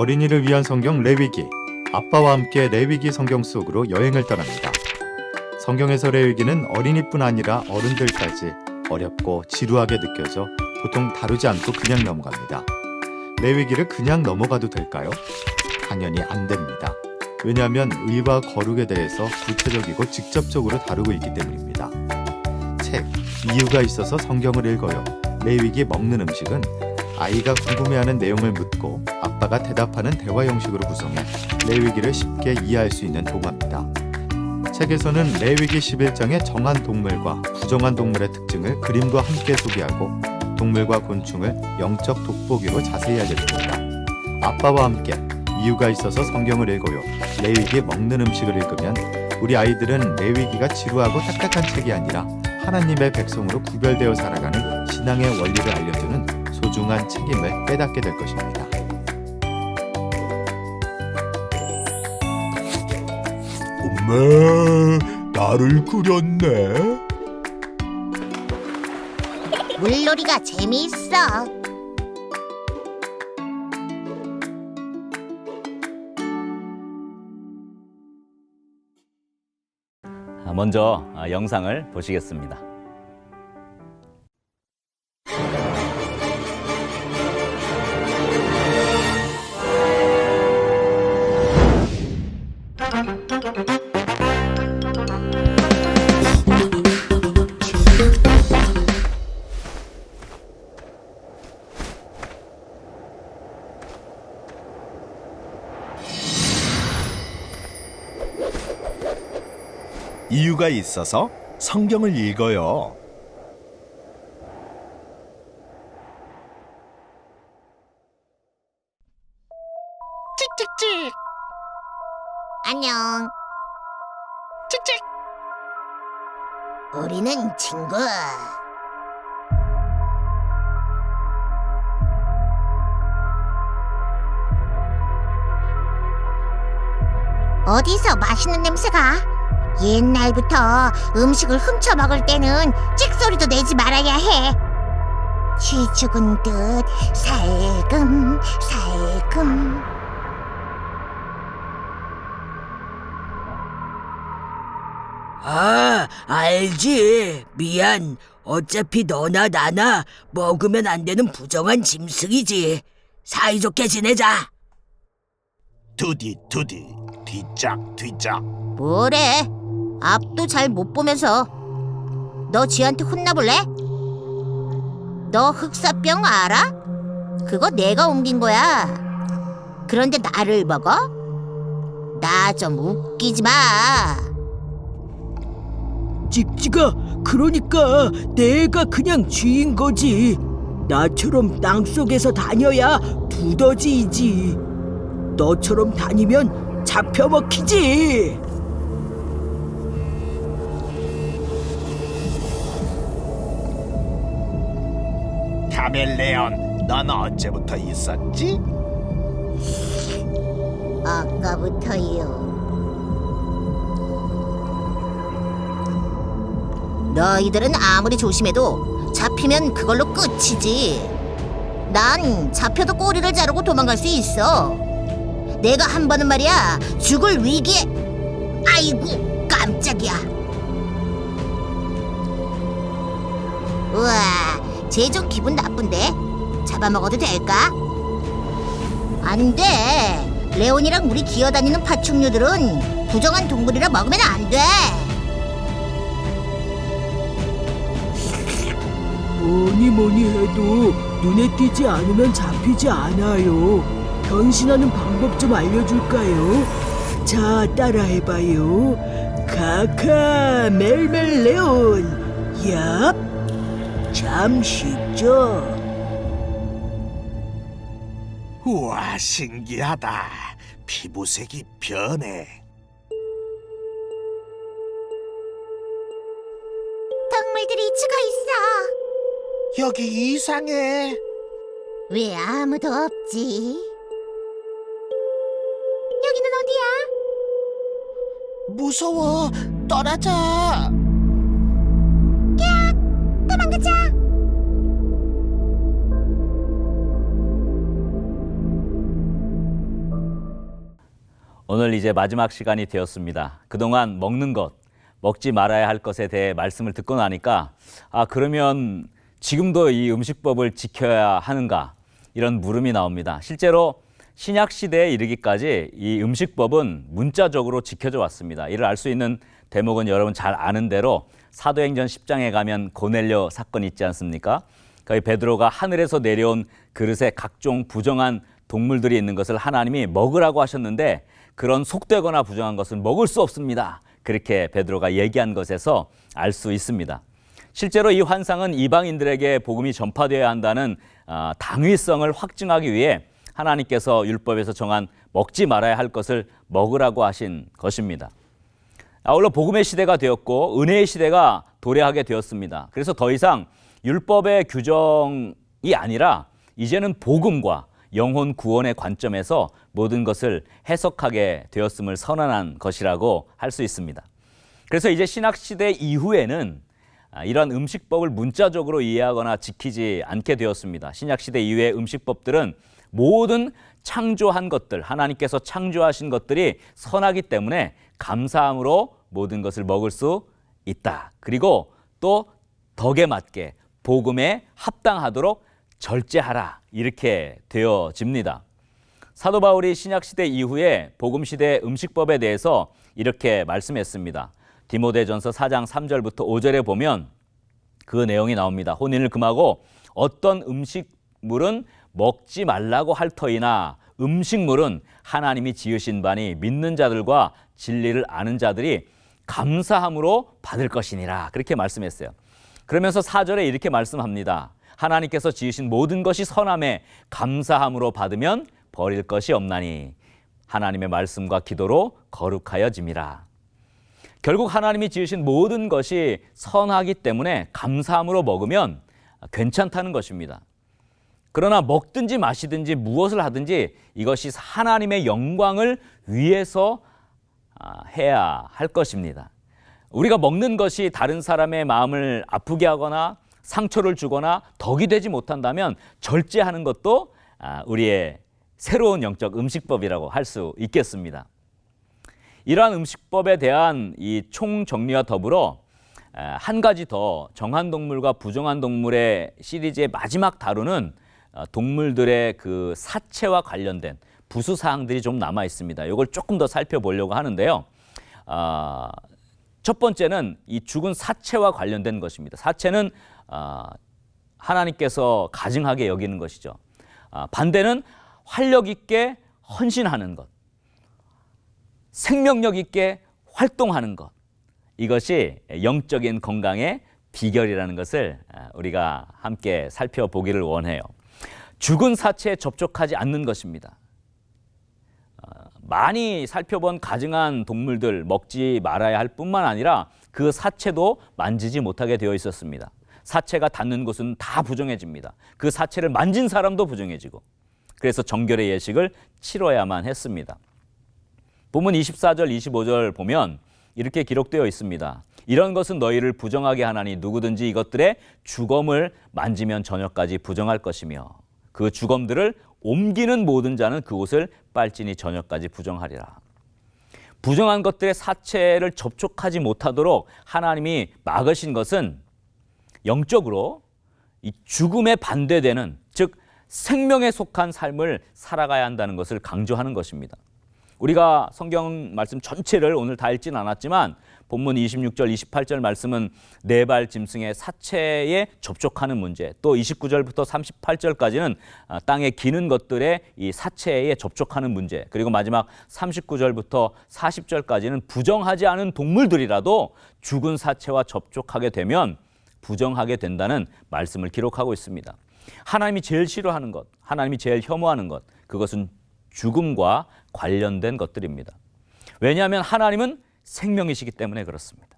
어린이를 위한 성경 레위기. 아빠와 함께 레위기 성경 속으로 여행을 떠납니다. 성경에서 레위기는 어린이뿐 아니라 어른들까지 어렵고 지루하게 느껴져 보통 다루지 않고 그냥 넘어갑니다. 레위기를 그냥 넘어가도 될까요? 당연히 안 됩니다. 왜냐하면 의와 거룩에 대해서 구체적이고 직접적으로 다루고 있기 때문입니다. 책, 이유가 있어서 성경을 읽어요. 레위기 먹는 음식은 아이가 궁금해하는 내용을 묻고 아빠가 대답하는 대화 형식으로 구성해 레위기를 쉽게 이해할 수 있는 동화입니다. 책에서는 레위기 11장의 정한 동물과 부정한 동물의 특징을 그림과 함께 소개하고 동물과 곤충을 영적 돋보기로 자세히 알려줍니다. 아빠와 함께 이유가 있어서 성경을 읽어요. 레위기 먹는 음식을 읽으면 우리 아이들은 레위기가 지루하고 딱딱한 책이 아니라 하나님의 백성으로 구별되어 살아가는 신앙의 원리를 알려주는 소중한 책임을 깨닫게 될 것입니다. 엄마, 나를 그렸네. 물놀이가 재미있어. 먼저 영상을 보시겠습니다. 이유가 있어서 성경을 읽어요. 찍찍찍. 안녕. 찍찍. 우리는 친구. 어디서 맛있는 냄새가? 옛날부터 음식을 훔쳐 먹을 때는 찍소리도 내지 말아야 해. 쥐 죽은 듯 살금 살금. 아, 알지. 미안. 어차피 너나 나나 먹으면 안 되는 부정한 짐승이지. 사이좋게 지내자. 두디 뒤짝 뭐래? 앞도 잘 못 보면서. 너 쥐한테 혼나볼래? 너 흑사병 알아? 그거 내가 옮긴 거야. 그런데 나를 먹어? 나 좀 웃기지 마. 찍찍아, 그러니까 내가 그냥 쥐인 거지. 나처럼 땅속에서 다녀야 두더지이지. 너처럼 다니면 잡혀먹히지. 카멜레온, 넌 언제부터 있었지? 아까부터요. 너희들은 아무리 조심해도 잡히면 그걸로 끝이지. 난 잡혀도 꼬리를 자르고 도망갈 수 있어. 내가 한 번은 말이야, 죽을 위기에. 아이고, 깜짝이야. 우와, 쟤 좀 기분 나쁜데? 잡아먹어도 될까? 안 돼. 레온이랑 우리 기어다니는 파충류들은 부정한 동물이라 먹으면 안 돼. 뭐니 해도 눈에 띄지 않으면 잡히지 않아요. 변신하는 방법 좀 알려줄까요? 자, 따라해봐요. 카카 멜멜레온. 얍. 참 쉽죠? 우와, 신기하다. 피부색이 변해. 동물들이 죽어 있어. 여기 이상해. 왜 아무도 없지? 여기는 어디야? 무서워. 떠나자. 도망가자. 오늘 이제 마지막 시간이 되었습니다. 그동안 먹는 것, 먹지 말아야 할 것에 대해 말씀을 듣고 나니까 그러면 지금도 이 음식법을 지켜야 하는가 이런 물음이 나옵니다. 실제로 신약 시대에 이르기까지 이 음식법은 문자적으로 지켜져 왔습니다. 이를 알 수 있는 대목은 여러분 잘 아는 대로 사도행전 10장에 가면 고넬료 사건이 있지 않습니까? 거기 베드로가 하늘에서 내려온 그릇에 각종 부정한 동물들이 있는 것을 하나님이 먹으라고 하셨는데 그런 속되거나 부정한 것은 먹을 수 없습니다. 그렇게 베드로가 얘기한 것에서 알 수 있습니다. 실제로 이 환상은 이방인들에게 복음이 전파되어야 한다는 당위성을 확증하기 위해 하나님께서 율법에서 정한 먹지 말아야 할 것을 먹으라고 하신 것입니다. 아울러 복음의 시대가 되었고 은혜의 시대가 도래하게 되었습니다. 그래서 더 이상 율법의 규정이 아니라 이제는 복음과 영혼 구원의 관점에서 모든 것을 해석하게 되었음을 선언한 것이라고 할 수 있습니다. 그래서 이제 신학시대 이후에는 이런 음식법을 문자적으로 이해하거나 지키지 않게 되었습니다. 신약시대 이후의 음식법들은 모든 창조한 것들, 하나님께서 창조하신 것들이 선하기 때문에 감사함으로 모든 것을 먹을 수 있다. 그리고 또 덕에 맞게 복음에 합당하도록 절제하라. 이렇게 되어집니다. 사도 바울이 신약시대 이후에 복음시대 음식법에 대해서 이렇게 말씀했습니다. 디모데전서 4장 3절부터 5절에 보면 그 내용이 나옵니다. 혼인을 금하고 어떤 음식물은 먹지 말라고 할 터이나 음식물은 하나님이 지으신 바니 믿는 자들과 진리를 아는 자들이 감사함으로 받을 것이니라. 그렇게 말씀했어요. 그러면서 4절에 이렇게 말씀합니다. 하나님께서 지으신 모든 것이 선함에 감사함으로 받으면 버릴 것이 없나니 하나님의 말씀과 기도로 거룩하여짐이라. 결국 하나님이 지으신 모든 것이 선하기 때문에 감사함으로 먹으면 괜찮다는 것입니다. 그러나 먹든지 마시든지 무엇을 하든지 이것이 하나님의 영광을 위해서 해야 할 것입니다. 우리가 먹는 것이 다른 사람의 마음을 아프게 하거나 상처를 주거나 덕이 되지 못한다면 절제하는 것도 우리의 새로운 영적 음식법이라고 할 수 있겠습니다. 이러한 음식법에 대한 이 총정리와 더불어 한 가지 더 정한 동물과 부정한 동물의 시리즈의 마지막 다루는 동물들의 그 사체와 관련된 부수 사항들이 좀 남아 있습니다. 이걸 조금 더 살펴보려고 하는데요. 첫 번째는 이 죽은 사체와 관련된 것입니다. 사체는 하나님께서 가증하게 여기는 것이죠. 반대는 활력 있게 헌신하는 것, 생명력 있게 활동하는 것, 이것이 영적인 건강의 비결이라는 것을 우리가 함께 살펴보기를 원해요. 죽은 사체에 접촉하지 않는 것입니다. 많이 살펴본 가증한 동물들 먹지 말아야 할 뿐만 아니라 그 사체도 만지지 못하게 되어 있었습니다. 사체가 닿는 곳은 다 부정해집니다. 그 사체를 만진 사람도 부정해지고, 그래서 정결의 예식을 치러야만 했습니다. 본문 24절 25절 보면 이렇게 기록되어 있습니다. 이런 것은 너희를 부정하게 하나니 누구든지 이것들의 주검을 만지면 저녁까지 부정할 것이며 그 주검들을 옮기는 모든 자는 그곳을 빨지니 저녁까지 부정하리라. 부정한 것들의 사체를 접촉하지 못하도록 하나님이 막으신 것은 영적으로 이 죽음에 반대되는, 즉 생명에 속한 삶을 살아가야 한다는 것을 강조하는 것입니다. 우리가 성경 말씀 전체를 오늘 다 읽진 않았지만 본문 26절, 28절 말씀은 네 발 짐승의 사체에 접촉하는 문제, 또 29절부터 38절까지는 땅에 기는 것들의 이 사체에 접촉하는 문제, 그리고 마지막 39절부터 40절까지는 부정하지 않은 동물들이라도 죽은 사체와 접촉하게 되면 부정하게 된다는 말씀을 기록하고 있습니다. 하나님이 제일 싫어하는 것, 하나님이 제일 혐오하는 것, 그것은 죽음과 관련된 것들입니다. 왜냐하면 하나님은 생명이시기 때문에 그렇습니다.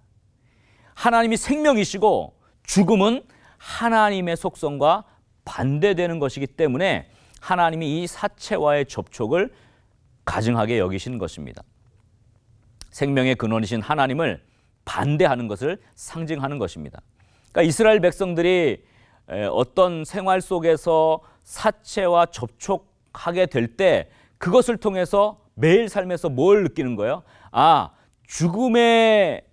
하나님이 생명이시고 죽음은 하나님의 속성과 반대되는 것이기 때문에 하나님이 이 사체와의 접촉을 가증하게 여기시는 것입니다. 생명의 근원이신 하나님을 반대하는 것을 상징하는 것입니다. 그러니까 이스라엘 백성들이 어떤 생활 속에서 사체와 접촉하게 될 때 그것을 통해서 매일 삶에서 뭘 느끼는 거예요? 아, 죽음의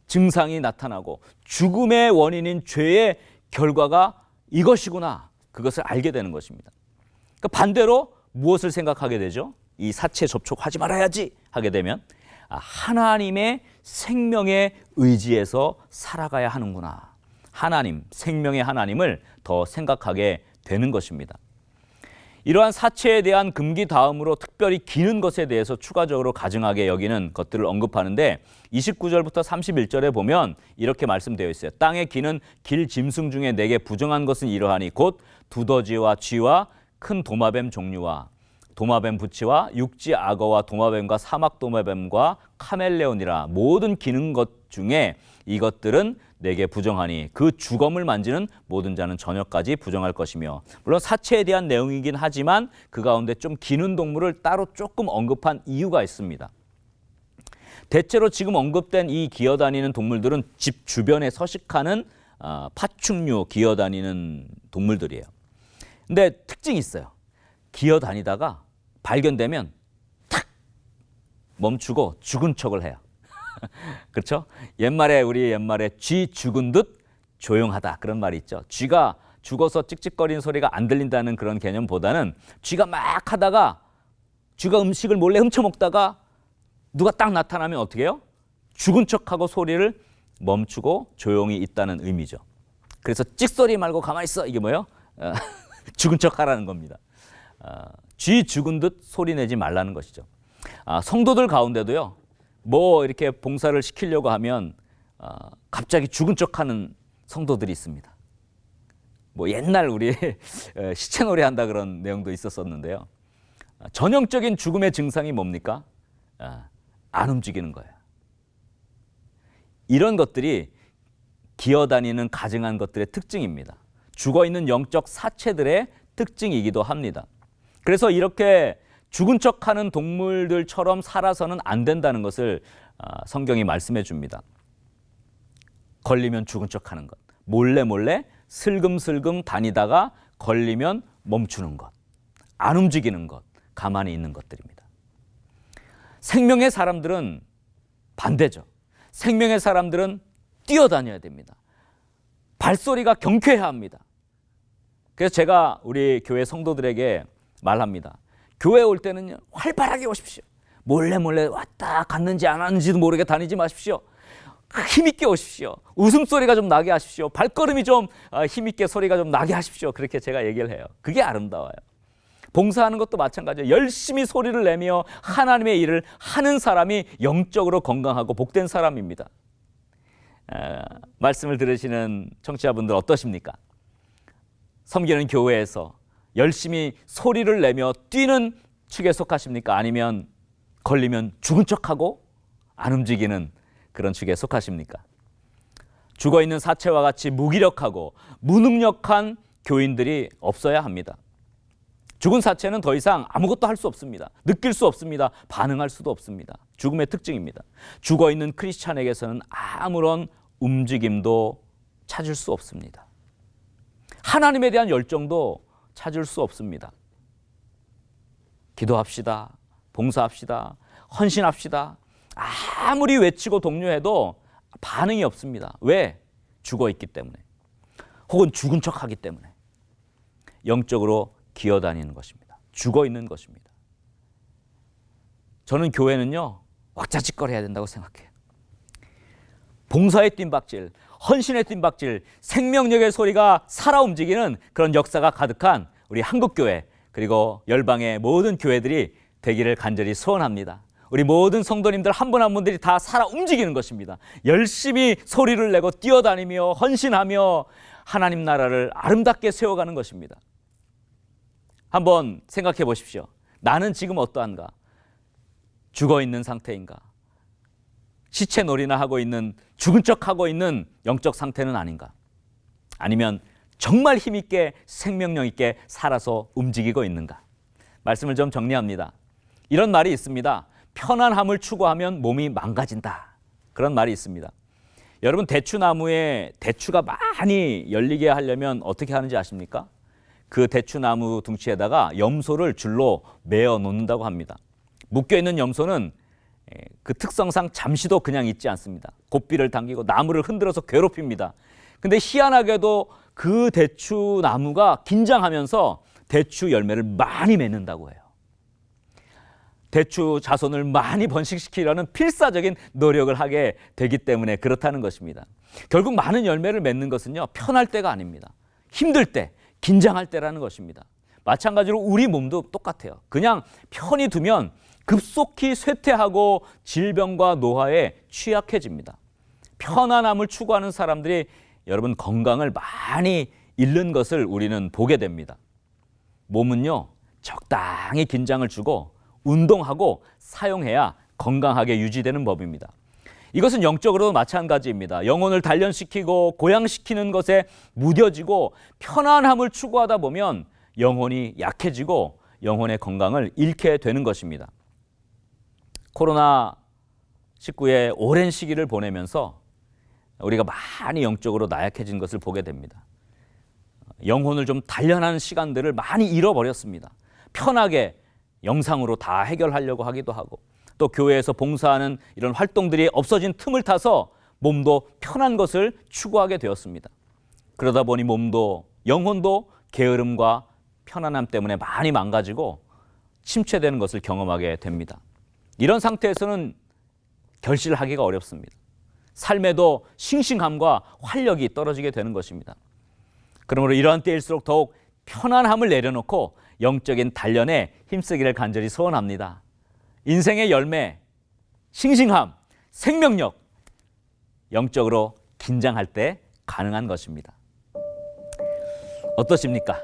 증상이 나타나고 죽음의 원인인 죄의 결과가 이것이구나. 그것을 알게 되는 것입니다. 그러니까 반대로 무엇을 생각하게 되죠? 이 사체 접촉하지 말아야지 하게 되면 하나님의 생명의 의지에서 살아가야 하는구나. 하나님, 생명의 하나님을 더 생각하게 되는 것입니다. 이러한 사체에 대한 금기 다음으로 특별히 기는 것에 대해서 추가적으로 가증하게 여기는 것들을 언급하는데 29절부터 31절에 보면 이렇게 말씀되어 있어요. 땅에 기는 길 짐승 중에 내게 부정한 것은 이러하니 곧 두더지와 쥐와 큰 도마뱀 종류와 도마뱀 부치와 육지 악어와 도마뱀과 사막 도마뱀과 카멜레온이라. 모든 기는 것 중에 이것들은 내게 부정하니 그 주검을 만지는 모든 자는 저녁까지 부정할 것이며. 물론 사체에 대한 내용이긴 하지만 그 가운데 좀 기는 동물을 따로 조금 언급한 이유가 있습니다. 대체로 지금 언급된 이 기어다니는 동물들은 집 주변에 서식하는 파충류 기어다니는 동물들이에요. 근데 특징이 있어요. 기어다니다가 발견되면 탁 멈추고 죽은 척을 해요. 그렇죠? 우리 옛말에 쥐 죽은 듯 조용하다 그런 말이 있죠. 쥐가 죽어서 찍찍거리는 소리가 안 들린다는 그런 개념보다는 쥐가 막 하다가 쥐가 음식을 몰래 훔쳐먹다가 누가 딱 나타나면 어떻게 해요? 죽은 척하고 소리를 멈추고 조용히 있다는 의미죠. 그래서 찍소리 말고 가만히 있어. 이게 뭐예요? 죽은 척하라는 겁니다. 쥐 죽은 듯 소리 내지 말라는 것이죠. 성도들 가운데도요. 뭐 이렇게 봉사를 시키려고 하면 갑자기 죽은 척하는 성도들이 있습니다. 뭐 옛날 우리 시체놀이 한다 그런 내용도 있었었는데요. 전형적인 죽음의 증상이 뭡니까? 안 움직이는 거예요. 이런 것들이 기어다니는 가증한 것들의 특징입니다. 죽어있는 영적 사체들의 특징이기도 합니다. 그래서 이렇게 죽은 척하는 동물들처럼 살아서는 안 된다는 것을 성경이 말씀해 줍니다. 걸리면 죽은 척하는 것, 몰래 슬금슬금 다니다가 걸리면 멈추는 것, 안 움직이는 것, 가만히 있는 것들입니다. 생명의 사람들은 반대죠. 생명의 사람들은 뛰어다녀야 됩니다. 발소리가 경쾌해야 합니다. 그래서 제가 우리 교회 성도들에게 말합니다. 교회 올 때는 활발하게 오십시오. 몰래 왔다 갔는지 안 왔는지도 모르게 다니지 마십시오. 힘있게 오십시오. 웃음소리가 좀 나게 하십시오. 발걸음이 좀 힘있게 소리가 좀 나게 하십시오. 그렇게 제가 얘기를 해요. 그게 아름다워요. 봉사하는 것도 마찬가지예요. 열심히 소리를 내며 하나님의 일을 하는 사람이 영적으로 건강하고 복된 사람입니다. 말씀을 들으시는 청취자분들 어떠십니까? 섬기는 교회에서 열심히 소리를 내며 뛰는 축에 속하십니까? 아니면 걸리면 죽은 척하고 안 움직이는 그런 축에 속하십니까? 죽어있는 사체와 같이 무기력하고 무능력한 교인들이 없어야 합니다. 죽은 사체는 더 이상 아무것도 할 수 없습니다. 느낄 수 없습니다. 반응할 수도 없습니다. 죽음의 특징입니다. 죽어있는 크리스찬에게서는 아무런 움직임도 찾을 수 없습니다. 하나님에 대한 열정도 찾을 수 없습니다. 기도합시다. 봉사합시다. 헌신합시다. 아무리 외치고 독려해도 반응이 없습니다. 왜? 죽어있기 때문에. 혹은 죽은 척하기 때문에. 영적으로 기어다니는 것입니다. 죽어있는 것입니다. 저는 교회는요. 왁자지껄해야 된다고 생각해요. 봉사의 뜀박질, 헌신의 뜀박질, 생명력의 소리가 살아 움직이는 그런 역사가 가득한 우리 한국교회 그리고 열방의 모든 교회들이 되기를 간절히 소원합니다. 우리 모든 성도님들 한 분 한 분들이 다 살아 움직이는 것입니다. 열심히 소리를 내고 뛰어다니며 헌신하며 하나님 나라를 아름답게 세워가는 것입니다. 한번 생각해 보십시오. 나는 지금 어떠한가? 죽어있는 상태인가? 시체놀이나 하고 있는 죽은 척하고 있는 영적 상태는 아닌가? 아니면 정말 힘있게 생명력 있게 살아서 움직이고 있는가? 말씀을 좀 정리합니다. 이런 말이 있습니다. 편안함을 추구하면 몸이 망가진다. 그런 말이 있습니다. 여러분 대추나무에 대추가 많이 열리게 하려면 어떻게 하는지 아십니까? 그 대추나무 둥치에다가 염소를 줄로 매어 놓는다고 합니다. 묶여있는 염소는 그 특성상 잠시도 그냥 있지 않습니다. 고삐를 당기고 나무를 흔들어서 괴롭힙니다. 근데 희한하게도 그 대추 나무가 긴장하면서 대추 열매를 많이 맺는다고 해요. 대추 자손을 많이 번식시키려는 필사적인 노력을 하게 되기 때문에 그렇다는 것입니다. 결국 많은 열매를 맺는 것은요, 편할 때가 아닙니다. 힘들 때, 긴장할 때라는 것입니다. 마찬가지로 우리 몸도 똑같아요. 그냥 편히 두면 급속히 쇠퇴하고 질병과 노화에 취약해집니다. 편안함을 추구하는 사람들이 여러분 건강을 많이 잃는 것을 우리는 보게 됩니다. 몸은요, 적당히 긴장을 주고 운동하고 사용해야 건강하게 유지되는 법입니다. 이것은 영적으로도 마찬가지입니다. 영혼을 단련시키고 고양시키는 것에 무뎌지고 편안함을 추구하다 보면 영혼이 약해지고 영혼의 건강을 잃게 되는 것입니다. 코로나19의 오랜 시기를 보내면서 우리가 많이 영적으로 나약해진 것을 보게 됩니다. 영혼을 좀 단련하는 시간들을 많이 잃어버렸습니다. 편하게 영상으로 다 해결하려고 하기도 하고, 또 교회에서 봉사하는 이런 활동들이 없어진 틈을 타서 몸도 편한 것을 추구하게 되었습니다. 그러다 보니 몸도 영혼도 게으름과 편안함 때문에 많이 망가지고 침체되는 것을 경험하게 됩니다. 이런 상태에서는 결실을 하기가 어렵습니다. 삶에도 싱싱함과 활력이 떨어지게 되는 것입니다. 그러므로 이러한 때일수록 더욱 편안함을 내려놓고 영적인 단련에 힘쓰기를 간절히 소원합니다. 인생의 열매, 싱싱함, 생명력, 영적으로 긴장할 때 가능한 것입니다. 어떠십니까?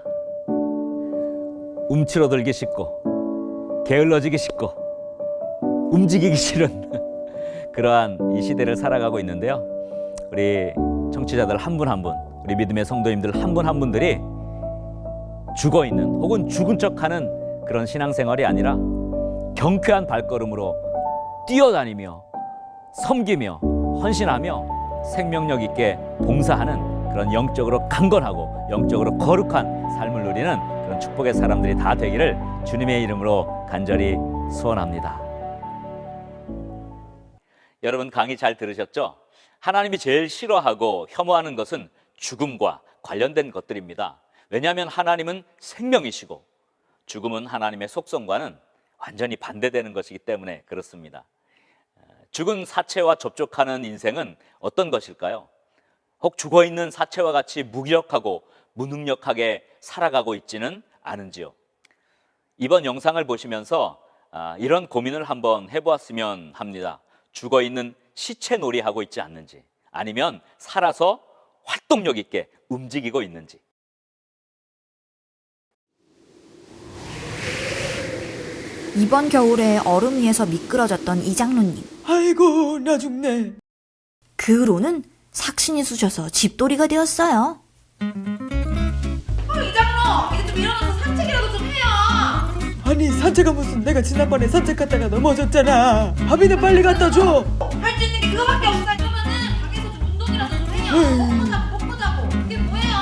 움츠러들기 쉽고 게을러지기 쉽고 움직이기 싫은 그러한 이 시대를 살아가고 있는데요. 우리 청취자들 한 분 한 분, 우리 믿음의 성도님들 한 분 한 분들이 죽어있는 혹은 죽은 척하는 그런 신앙생활이 아니라 경쾌한 발걸음으로 뛰어다니며 섬기며 헌신하며 생명력 있게 봉사하는 그런 영적으로 강건하고 영적으로 거룩한 삶을 누리는 그런 축복의 사람들이 다 되기를 주님의 이름으로 간절히 소원합니다. 여러분 강의 잘 들으셨죠? 하나님이 제일 싫어하고 혐오하는 것은 죽음과 관련된 것들입니다. 왜냐하면 하나님은 생명이시고 죽음은 하나님의 속성과는 완전히 반대되는 것이기 때문에 그렇습니다. 죽은 사체와 접촉하는 인생은 어떤 것일까요? 혹 죽어있는 사체와 같이 무기력하고 무능력하게 살아가고 있지는 않은지요? 이번 영상을 보시면서 이런 고민을 한번 해보았으면 합니다. 죽어있는 시체 놀이하고 있지 않는지, 아니면 살아서 활동력 있게 움직이고 있는지. 이번 겨울에 얼음 위에서 미끄러졌던 이장로님. 아이고 나 죽네. 그 후로는 삭신이 쑤셔서 집돌이가 되었어요. 이장로, 이제 좀 일어나서 산책이라도 좀 해요. 아니 산책가 무슨, 내가 지난번에 산책 갔다가 넘어졌잖아. 밥이나 빨리 갖다 줘. 할 수 있는 게 그거밖에 없어. 그러면은 밖에서 좀 운동이라도 좀 해요. 먹고 자고. 이게 뭐예요?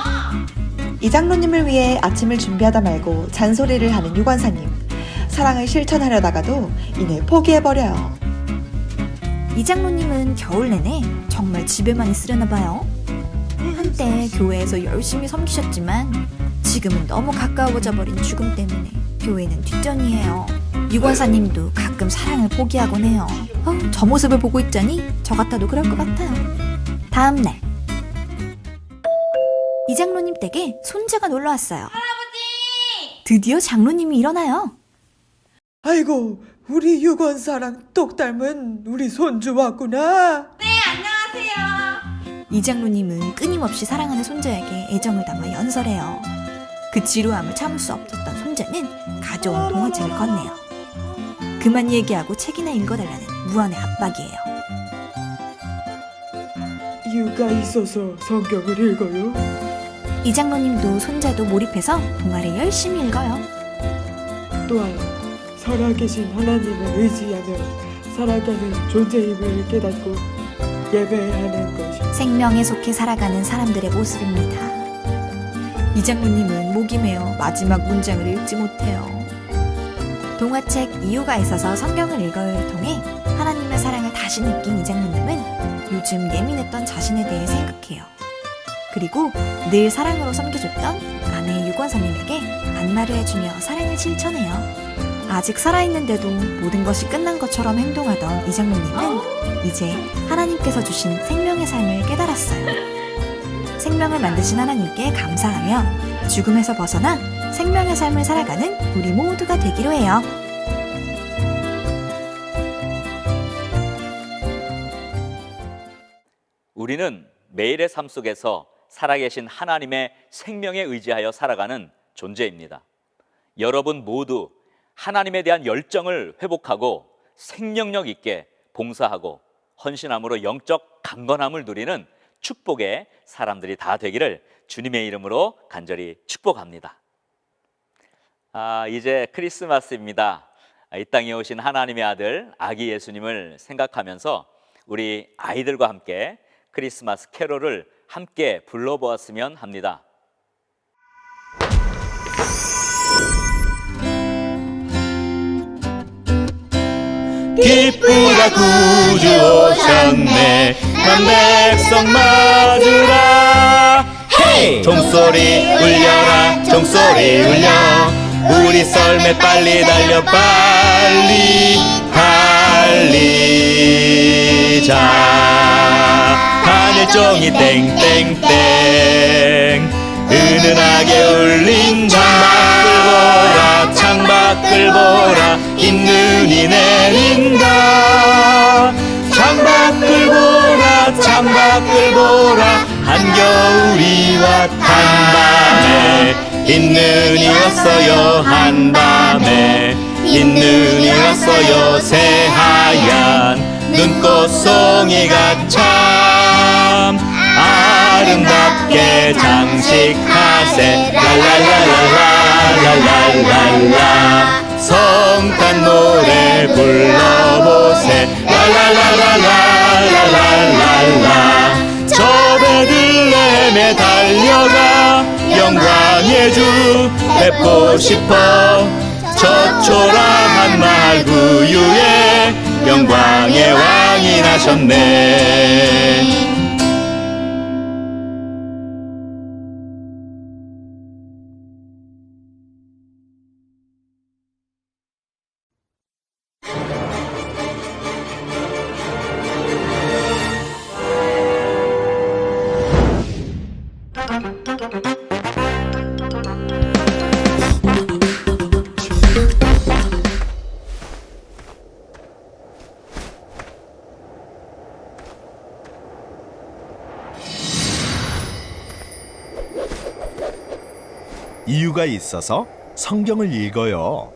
이장로님을 위해 아침을 준비하다 말고 잔소리를 하는 유관사님. 사랑을 실천하려다가도 이내 포기해버려요. 이장로님은 겨울 내내 정말 집에만 있으려나 봐요. 한때 교회에서 열심히 섬기셨지만 지금은 너무 가까워져 버린 죽음 때문에 교회는 뒷전이에요. 유권사님도 가끔 사랑을 포기하곤 해요. 저 모습을 보고 있자니 저 같아도 그럴 것 같아요. 다음 날 이장로님 댁에 손자가 놀러왔어요. 할아버지! 드디어 장로님이 일어나요. 아이고 우리 유권사랑 똑 닮은 우리 손주 왔구나. 네, 안녕하세요. 이장로님은 끊임없이 사랑하는 손자에게 애정을 담아 연설해요. 그 지루함을 참을 수 없었던 손자는 가져온 동화책을 건네요. 그만 얘기하고 책이나 읽어달라는 무한의 압박이에요. 이유가 있어서 성경을 읽어요. 이장로님도 손자도 몰입해서 동화를 열심히 읽어요. 또한 살아계신 하나님을 의지하며 살아가는 존재임을 깨닫고 예배하는 것이 생명에 속해 살아가는 사람들의 모습입니다. 이장로님은 목이 메어 마지막 문장을 읽지 못해요. 동화책 이유가 있어서 성경을 읽어요를 통해 하나님의 사랑을 다시 느낀 이장로님은 요즘 예민했던 자신에 대해 생각해요. 그리고 늘 사랑으로 섬겨줬던 아내 유권사님에게 안마를 해주며 사랑을 실천해요. 아직 살아있는데도 모든 것이 끝난 것처럼 행동하던 이장로님은 이제 하나님께서 주신 생명의 삶을 깨달았어요. 생명을 만드신 하나님께 감사하며 죽음에서 벗어나 생명의 삶을 살아가는 우리 모두가 되기로 해요. 우리는 매일의 삶 속에서 살아계신 하나님의 생명에 의지하여 살아가는 존재입니다. 여러분 모두 하나님에 대한 열정을 회복하고 생명력 있게 봉사하고 헌신함으로 영적 강건함을 누리는 축복의 사람들이 다 되기를 주님의 이름으로 간절히 축복합니다. 이제 크리스마스입니다. 이 땅에 오신 하나님의 아들 아기 예수님을 생각하면서 우리 아이들과 함께 크리스마스 캐롤을 함께 불러보았으면 합니다. 기쁘다 구주 오셨네 난 백성 맞으라 종소리 울려라 종소리 울려 우리 썰매 빨리 달려 빨리 달리자 하늘종이 땡땡땡 은은하게 울린 창밖을 보라 흰 눈이 내린다 창밖을 보라 한겨울이 왔다 한밤에 흰 눈이 왔어요 한밤에 흰 눈이 왔어요 새하얀 눈꽃송이가 참 아름답게 장식하세 랄랄랄랄랄랄랄라 성탄 노래 불러보세 랄랄랄랄랄랄랄라 저 베들레헴에 달려가 영광의 주 뵙고 싶어 저 초라한 마을 구유에 영광의 왕이 나셨네. 이유가 있어서 성경을 읽어요.